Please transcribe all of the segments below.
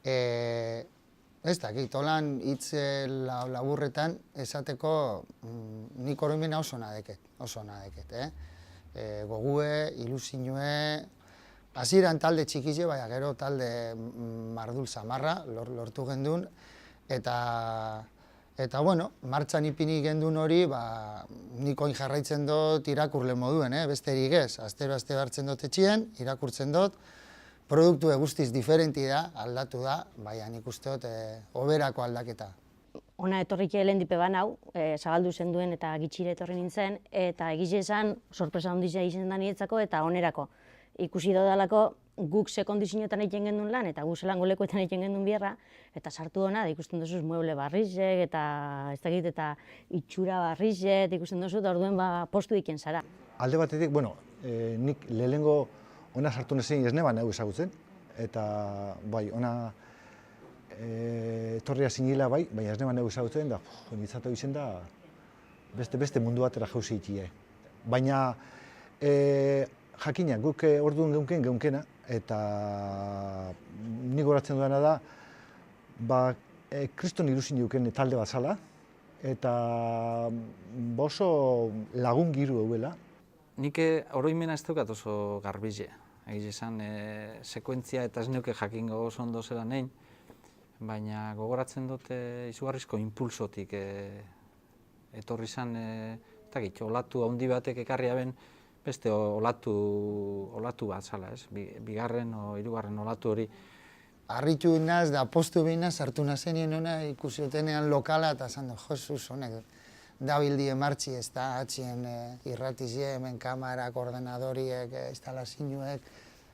Ez dakit, holan hitz laburretan esateko nik oroimena oso nadeket, gogue, ilusioe, hasieran talde txikize, baina gero talde mardul samarra lortu gendun, eta bueno, martxan ipini gendun hori, nik oin jarraitzen dut irakurle moduen, besterik ez, astero hartzen dut etxien, irakurtzen dut, produktu guztiz diferenti da, aldatu da, baina nik uste dut hoberako aldaketa. Ona etorrik lehen dipe ban hau, zabaldu zen duen eta gitxire etorri nintzen, eta egize esan, sorpresa ondizia izen da nietzako eta onerako. Ikusi dodalako guk ze kondizioetan egiten gendun lan, eta guk zelango lekuetan egiten gendun bierra, eta sartu hona, ikusten duzuz mueble barrizek, eta ez dakit, eta itxura barrizek, ikusten duzuz, orduen postu diken zara. Alde batetik, bueno, nik lehenengo ona sartu nezein ez neban ezagutzen, eta bai, ona etorria zinila bai, baina ez neban ezagutzen, da nitzatu izen da beste mundu batera jauzi ikie. Baina jakina, guk orduan geunkena, eta nik horatzen duena da, kriston ilusin duken talde bat zala, eta oso lagun giru euela. Nik oroimena ez daukat oso garbize. Egiz esan, sekuentzia eta ez neuke jakingo oso ondo zela nein, baina gogoratzen dute izugarrizko impulsotik etorri zan, olatu handi batek ekarria ben, beste olatu bat zala, ez? Bigarren o hirugarren olatu hori. Harritu naz da postu behin sartu nazenien hona ikusi dutenean lokala eta esan du, Jesus, honek dabildie martxi ez da, atxien irratizie, hemen kamarak, ordenadoriek, instalazioek,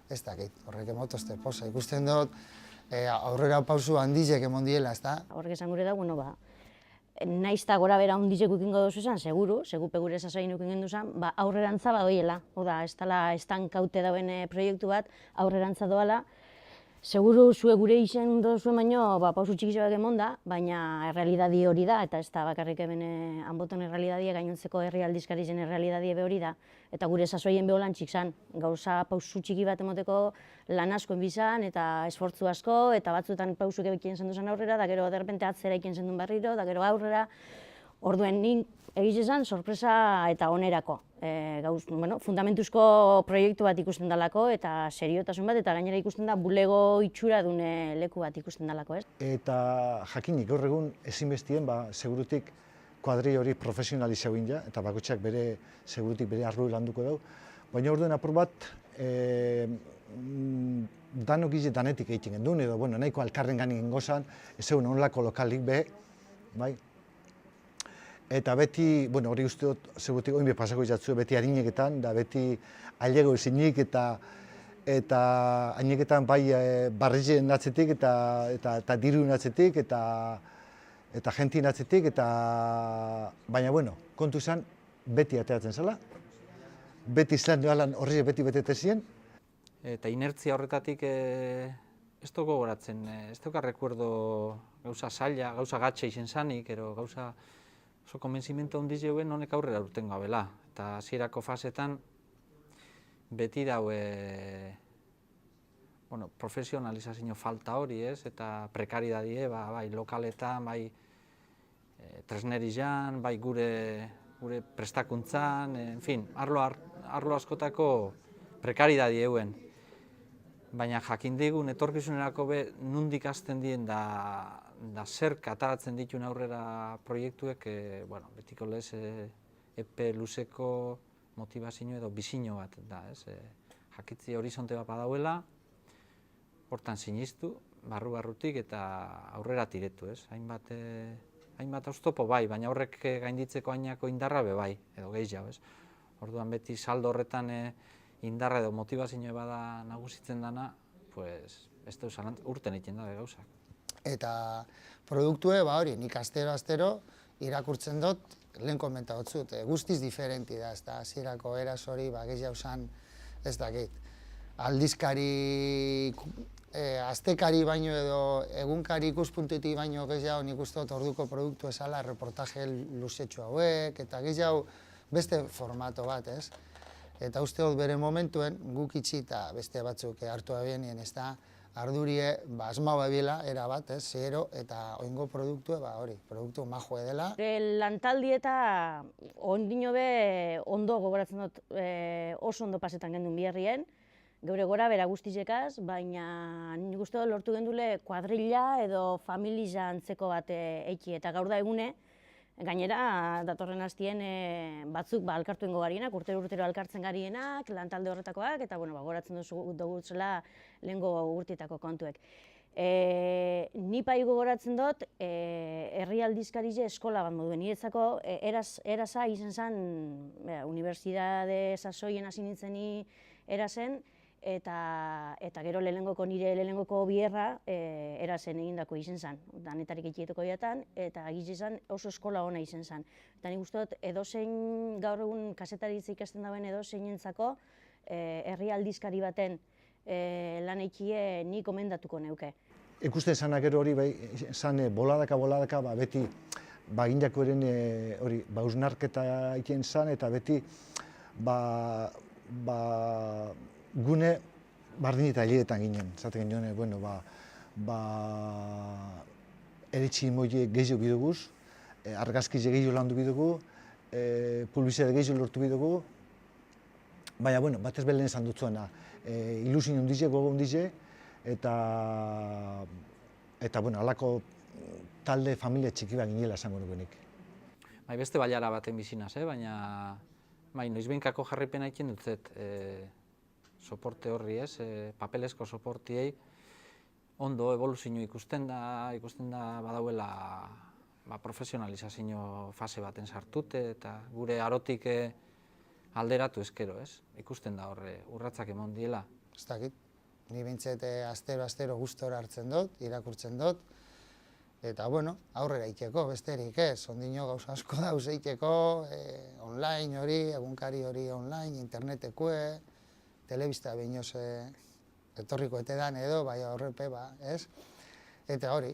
ez dakit, horrek emotozte posa. Ikusten dut, aurrera pausu handizek emon diela, ez da? Horrek esan gure da, bueno, naiz eta gora bera handizek ukingo dozu esan, seguru, segupe gure sasoin ukingen duzan, aurrerantza badoiela. Oda, ez dala estankaute dauen proiektu bat, aurrerantza doala. Seguru zue gure izen dozuen baino pausu txikizioak emon da, baina errealidadi hori da, eta ez da bakarrik hemen hanboton errealidadie, gainontzeko herri aldizkari zen errealidadie be hori da. Eta gure sasoien beholan txik zan, gauza pausu txiki bat emoteko lan asko enbizan, eta esfortzu asko, eta batzuetan pausuk ebekien zen duzan aurrera, da gero derrepente atzera iken zen duen barriro, da gero aurrera. Orduen nik egiz esan sorpresa eta onerako. Fundamentuzko proiektu bat ikusten dalako eta seriotasun bat, eta gainera ikusten da bulego itxura dune leku bat ikusten dalako, ez? Eta jakinik gaur egun ezinbestien, segurutik kuadri hori profesionalizau ja, eta bakotxak segurutik bere arroi landuko dau. Baina orduen apur bat, danok ize danetik egiten gendun, edo nahiko alkarren gani gengozan, ez egun onlako lokalik be, bai? Eta beti, hori uste dut, segurutik oin pasako izatzu, beti harineketan, da beti ailego ezinik eta haineketan bai barrizien atzetik eta dirun atzetik eta jentin atzetik, baina kontu izan, beti ateatzen zela, beti zelan dualan horri beti betetezien. Eta inertzia horretatik ez dugu gogoratzen, ez dugu rekuerdo gauza zaila, gauza gatxe izen zanik, gauza oso konbentzimento handiz jeuen honek aurrera urten gabela. Eta hasierako fasetan beti daue profesionalizazio falta hori, ez? Eta prekaridadie, bai lokaletan, bai tresnerizan, bai gure prestakuntzan, en fin, arlo askotako prekaridadie euen. Baina jakin digun etorkizunerako nundik hasten dien da zer kataratzen dituen aurrera proiektuek, betiko lez epe luzeko motivazio edo bizino bat da, ez? Jakitzi horizonte bat badauela, hortan sinistu, barrutik eta aurrera tiretu, ez? Hainbat oztopo bai, baina horrek gainditzeko hainako indarra be bai, edo gehiago, ez? Orduan beti saldo horretan indarra edo motivazio bada nagusitzen dana, ez da urten egiten da gauzak. Eta produktue, hori, nik astero irakurtzen dut, lehen komentatzut, guztiz diferenti da, ez da, hasierako eraz hori, gehiago zan, ez dakit. Aldizkari, astekari baino edo egunkari ikuspuntutik baino gehiago nik uste dut orduko produktu ezala, reportaje luzetxo hauek, eta gehiago beste formato bat, ez? Eta uste dut bere momentuen guk itxi eta beste batzuk hartu abienien, ez da, ardurie asma babila erabat, zero, eta oingo produktue, hori, produktu majoe dela. Lantaldi eta ondino be ondo gogoratzen dut, oso ondo pasetan gendun biherrien, geure gora bera guztizekaz, baina nik uste dut lortu gendule kuadrilla edo familia antzeko bat eiki, eta gaur da egune, gainera, datorren hastien batzuk elkartuengo garienak, urtero elkartzen garienak, lantalde horretakoak, eta gogoratzen dugu zela lehengo urtietako kontuek. Ni pai gogoratzen dut, herri aldizkarize eskola bat moduen. Niretzako erasa izen zen, unibertsitate sasoien hasi nintzen ni erasen, eta gero nire lehenengoko biherra erasen egindako izen zen. Danetarik etxietoko jatan, eta egiz izan oso eskola ona izen zen. Eta nik uste dut edozein gaur egun kasetaritza ikasten dauen edozeinentzako herri aldizkari baten lan eikie nik komendatuko neuke. Ikusten zanak gero hori, zan boladaka, beti egindako eren hori, hausnarketa egiten zan, eta beti gune bardin eta hileetan ginen. Zaten ginen, eritxi moie gehiago biduguz, argazkize gehiago landu bidugu, publizide gehiago lortu bidugu, baina, batez behar lehen esan dutzuena, ilusin hundize, gogo hundize, eta halako talde familia txiki bat ginela esango nukenik. Beste bailara baten bizinaz, baina noizbehinkako jarripena egiten dutzet soporte horri, papelezko soportiei, ondo evoluzio ikusten da badauela profesionalizazio fase baten sartute, eta gure arotik alderatu ezkero, ikusten da horre urratzak emon diela. Ez dakit, ni bintzet astero gustora hartzen dut, irakurtzen dut, eta aurrera ikeko, besterik ez, ondino gauza asko dauz eiteko, online hori, egunkari hori online, internetekue, telebista behinoz etorriko etedan edo, bai horrepe, ez? Eta hori,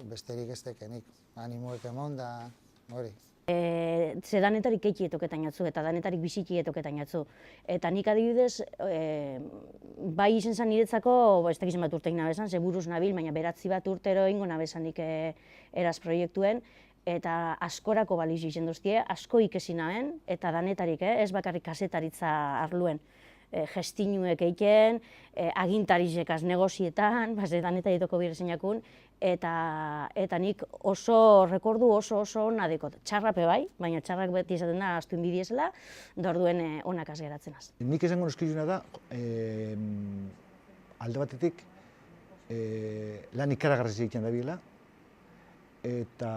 besterik ez tekenik, animoek emon da, hori. Ze danetarik eiki etoketan jatzu eta danetarik biziki etoketan jatzu. Eta nik adibidez, bai izen zan niretzako, ez dakizan bat urteik nabezan, ze buruz nabil, baina beratzi bat urtero ingo nabezanik eraz proiektuen, eta askorako balizu izen duztie, asko ikesi naben, eta danetarik, ez bakarrik kasetaritza arluen. Gestinuek eiken, agintarizekaz negozietan, danetarik toko birezenakun, eta nik oso rekordu oso ona dekot. Txarrape bai, baina txarrak beti izaten da astu inbidiezela, da orduen onak geratzen az. Nik esango nozkizuna da, alde batetik, lan ikaragarriz egiten da biela, eta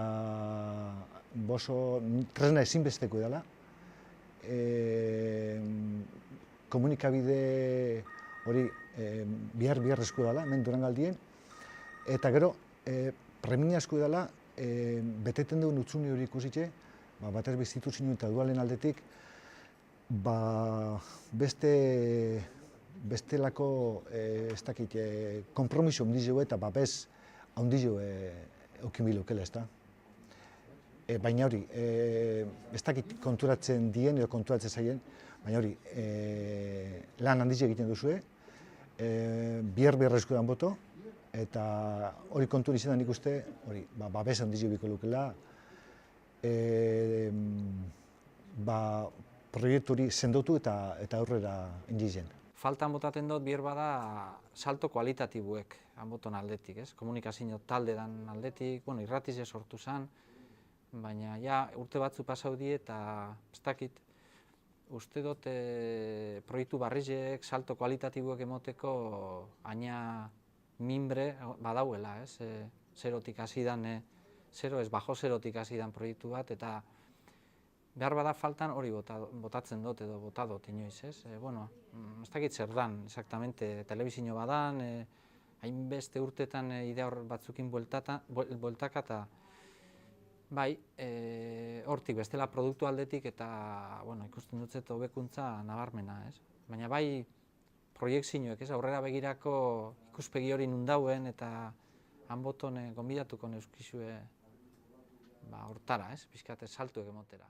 tresna ezinbesteko edala. Komunikabide hori bihar-esku dela, hemen Durangaldien, eta gero, premia asko dela, beteten duen utzuni hori ikusitxe, batez instituzio eta dualen aldetik, bestelako, ez dakit, konpromiso handizu eta babes handizu eukin bilukela, ez da. Baina hori, ez dakit konturatzen dien edo konturatzen zaien, baina hori, lan handiz egiten duzue, bihar-esku dan boto, eta hori kontur izan nik uste, hori, babes handiz egiko lukela, proiektu hori sendotu eta aurrera indizen. Faltan botaten dut bihar bada salto kualitatibuek hanboton aldetik, komunikazio talde dan aldetik, irratize sortu zen, baina urte batzu pasau die eta ez dakit, uste dut proiektu barrizek, salto kualitatibuek emoteko aina mimbre badauela, zerotik hasi dan, bajo zerotik hasi dan proiektu bat, eta behar bada faltan hori botatzen dut edo bota dut inoiz, ez dakit zer dan, exactamente, telebizio badan, hainbeste urtetan idea batzukin bueltaka eta bai, hortik bestela produktu aldetik eta ikusten dutzet hobekuntza nabarmena, ez? Baina bai proiektzioek, aurrera begirako ikuspegi hori nundauen eta hanboton gonbidatuko neuskizue hortara, pixkat saltuek emotera.